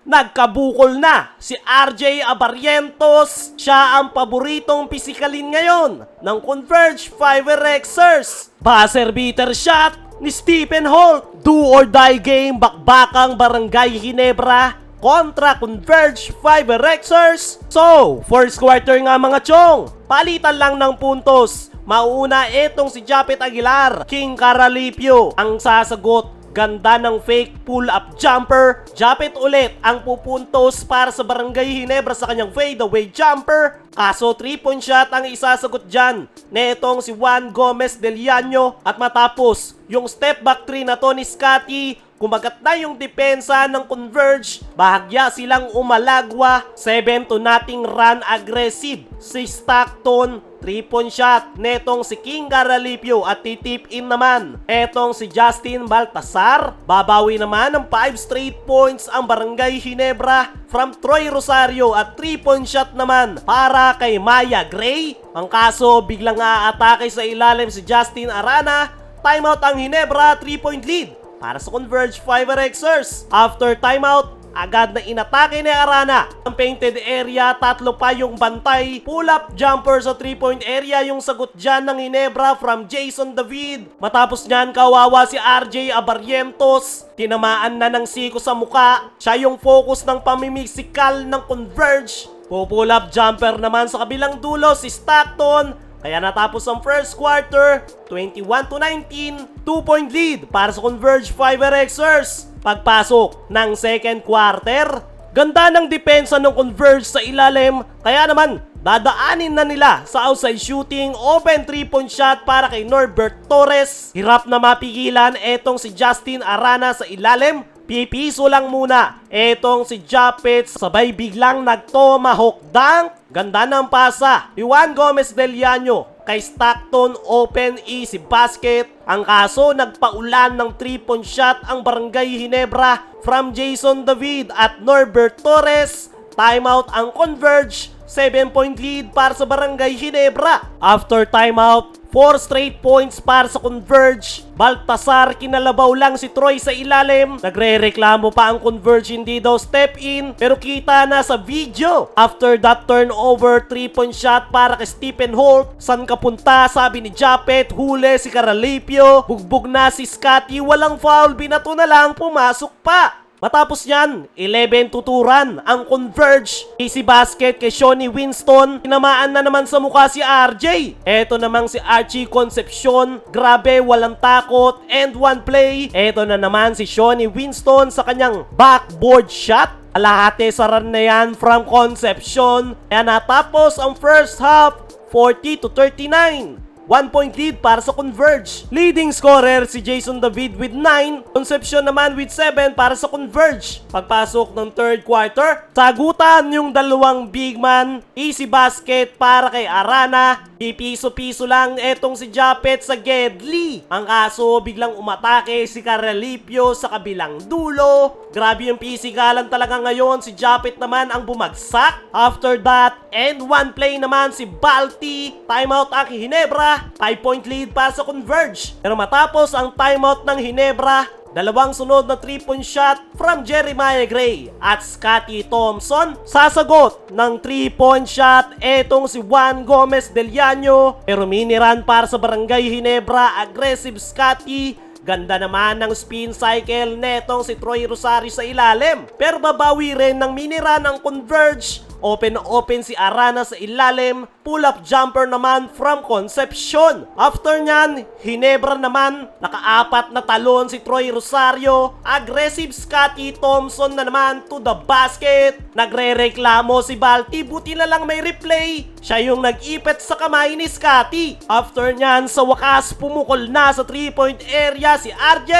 nagkabukol na si RJ Abarrientos. Siya ang paboritong pisikalin ngayon ng Converge Fiverexers. Buzzer beater shot ni Stephen Holt. Do or die game, bakbakang Barangay Ginebra kontra Converge Fiverexers. So, first quarter nga mga chong, palitan lang ng puntos. Mauna itong si Japet Aguilar, King Caralipio ang sasagot. Ganda ng fake pull-up jumper. Japet ulit ang pupuntos para sa Barangay Ginebra sa kanyang fadeaway jumper. Kaso 3-point shot ang isasagot dyan netong si Juan Gomez Del Llano. At matapos yung step back 3 na to ni Scotty, kumagat na yung depensa ng Converge. Bahagya silang umalagwa. 7-0 run aggressive si Stockton. 3-point shot netong si King Caralipio at titip in naman etong si Justin Baltasar. Babawi naman ng 5 straight points ang Barangay Ginebra from Troy Rosario at 3-point shot naman para kay Maya Gray. Ang kaso biglang aatake sa ilalim si Justin Arana. Timeout ang Ginebra, 3-point lead para sa Converge Fiverexers. After timeout, agad na inatake ni Arana ang painted area, tatlo pa yung bantay. Pull-up jumper sa 3-point area yung sagot dyan ng Ginebra from Jason David. Matapos nyan, kawawa si RJ Abarrientos. Tinamaan na ng siko sa muka. Siya yung focus ng pamimisikal ng Converge. Pull-up jumper naman sa kabilang dulo si Stockton. Kaya natapos ang first quarter, 21-19, 2-point lead para sa Converge Fiverexers. Pagpasok ng second quarter, ganda ng depensa ng Converge sa ilalim, kaya naman dadaanin na nila sa outside shooting, open 3-point shot para kay Norbert Torres. Hirap na mapigilan etong si Justin Arana sa ilalim. Pipiso lang muna etong si Japet, sabay biglang nag-tomahawk dunk. Ganda ng pasa ni Juan Gomez Del Llano kay Stockton, open easy basket. Ang kaso nagpaulan ng 3-point shot ang Barangay Ginebra from Jason David at Norbert Torres. Timeout ang Converge, 7-point lead para sa Barangay Ginebra. After timeout, 4 straight points para sa Converge. Baltasar, kinalabaw lang si Troy sa ilalim. Nagre-reklamo pa ang Converge, hindi daw step in. Pero kita na sa video. After that turnover, 3-point shot para kay Stephen Holt. San ka punta? Sabi ni Japet. Huli si Caralipio. Bugbog na si Scotty. Walang foul. Binato na lang. Pumasok pa. Matapos yan, 11 tuturan ang Converge. Easy basket kay Shawnee Winston. Tinamaan na naman sa mukha si RJ. Eto namang si Archie Concepcion. Grabe, walang takot. And one play. Eto na naman si Shawnee Winston sa kanyang backboard shot. Alahate sa run na yan from Concepcion. Kaya natapos ang first half, 40-39. 1-point lead para sa Converge. Leading scorer si Jason David with 9. Concepcion naman with 7 para sa Converge. Pagpasok ng third quarter, sagutan yung dalawang big man. Easy basket para kay Arana. Pipiso-piso lang etong si Japet sa Gedli. Ang kaso biglang umatake si Caralipio sa kabilang dulo. Grabe yung pisikalan talaga ngayon. Si Japet naman ang bumagsak. After that, and one play naman si Balti. Timeout ang Ginebra. 5-point lead para sa Converge. Pero matapos ang timeout ng Ginebra, dalawang sunod na 3-point shot from Jeremiah Gray at Scotty Thompson. Sasagot ng 3-point shot etong si Juan Gomez Del Llano. Pero mini-run para sa Barangay Ginebra. Aggressive Scotty. Ganda naman ng spin cycle netong si Troy Rosario sa ilalim. Pero babawi rin ng mini-run ang Converge. Open si Arana sa ilalim. Pull-up jumper naman from Concepcion. After nyan, Ginebra naman. Nakaapat na talon si Troy Rosario. Aggressive Scotty Thompson na naman to the basket. Nagre-reklamo si Balti. Buti na lang may replay. Siya yung nag-ipit sa kamay ni Scotty. After nyan, sa wakas, pumukol na sa 3-point area si RJ.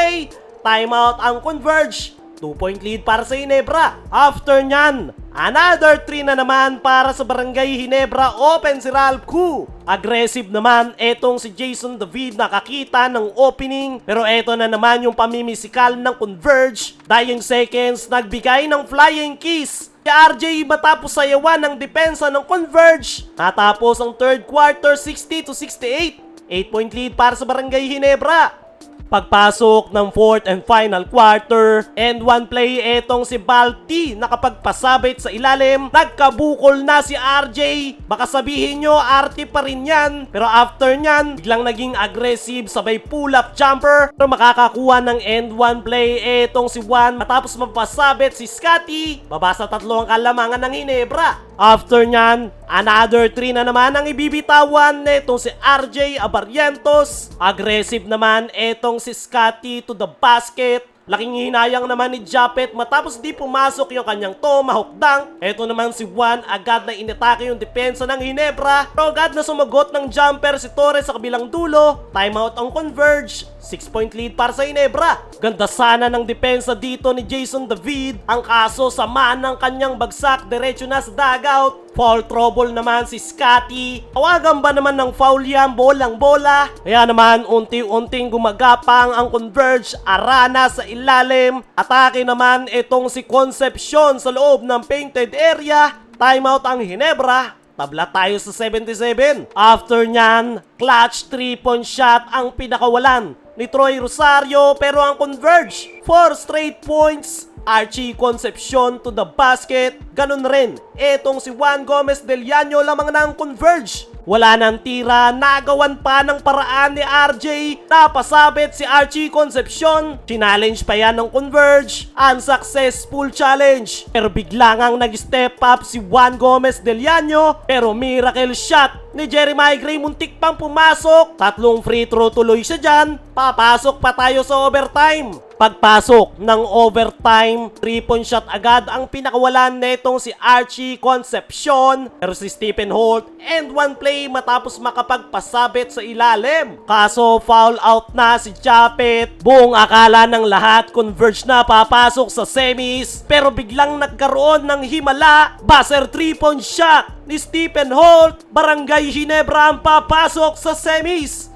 Timeout ang Converge. 2-point lead para sa Ginebra. After nyan, another 3 na naman para sa Barangay Ginebra. Open si Ralph Koo. Aggressive naman etong si Jason David, nakakita ng opening. Pero eto na naman yung pamimisikal ng Converge. Dying seconds, nagbigay ng flying kiss kay RJ matapos sayawan ng depensa ng Converge. Natapos ang third quarter, 60-68. 8-point lead para sa Barangay Ginebra. Pagpasok ng 4th and final quarter, and one play etong si Balti nakapagpasabit sa ilalim. Nagkabukol na si RJ. Baka sabihin nyo, arte pa rin yan. Pero after nyan, biglang naging aggressive, sabay pull-up jumper. Pero makakakuha ng end one play etong si Juan matapos mapasabit si Scotty. Baba sa 3 ang kalamangan ng Hinebra. After nyan, another 3 na naman ang ibibitawan netong si RJ Abarrientos. Aggressive naman etong si Scotty to the basket. Laking hinayang naman ni Japet matapos di pumasok yung kanyang tomahawk dunk. Eto naman si Juan, agad na inatake yung depensa ng Hinebra. Pero agad na sumagot ng jumper si Torres sa kabilang dulo. Timeout ang Converge. 6-point lead para sa Hinebra. Ganda sana ng depensa dito ni Jason David. Ang kaso, sama ng kanyang bagsak, diretso na sa dugout. Foul trouble naman si Scotty. Tawagan ba naman ng foul yan? Bolang-bola. Kaya naman, unti-unting gumagapang ang Converge. Arana sa ilalim. Atake naman itong si Concepcion sa loob ng painted area. Timeout ang Hinebra. Tabla tayo sa 77. After nyan, clutch 3-point shot ang pinakawalan ni Troy Rosario, pero ang Converge 4 straight points. Archie Concepcion to the basket. Ganun rin, etong si Juan Gomez Del Llano lamang na ang Converge. Wala nang tira, nagawan pa ng paraan ni RJ. Napasabit si Archie Concepcion. Challenge pa yan ng Converge. Unsuccessful challenge. Pero bigla ngang nag-step up si Juan Gomez Del Llano. Pero miracle shot ni Jeremiah Gray, muntik pang pumasok. 3 free throw tuloy siya dyan. Papasok pa tayo sa overtime. Pagpasok ng overtime, 3-point shot agad ang pinakawalan netong si Archie Concepcion. Pero si Stephen Holt, and one play matapos makapagpasabit sa ilalim. Kaso foul out na si Japet. Buong akala ng lahat, Converge na papasok sa semis. Pero biglang nagkaroon ng himala. Buzzer 3-point shot ni Stephen Holt. Barangay Hinebra ang papasok sa semis.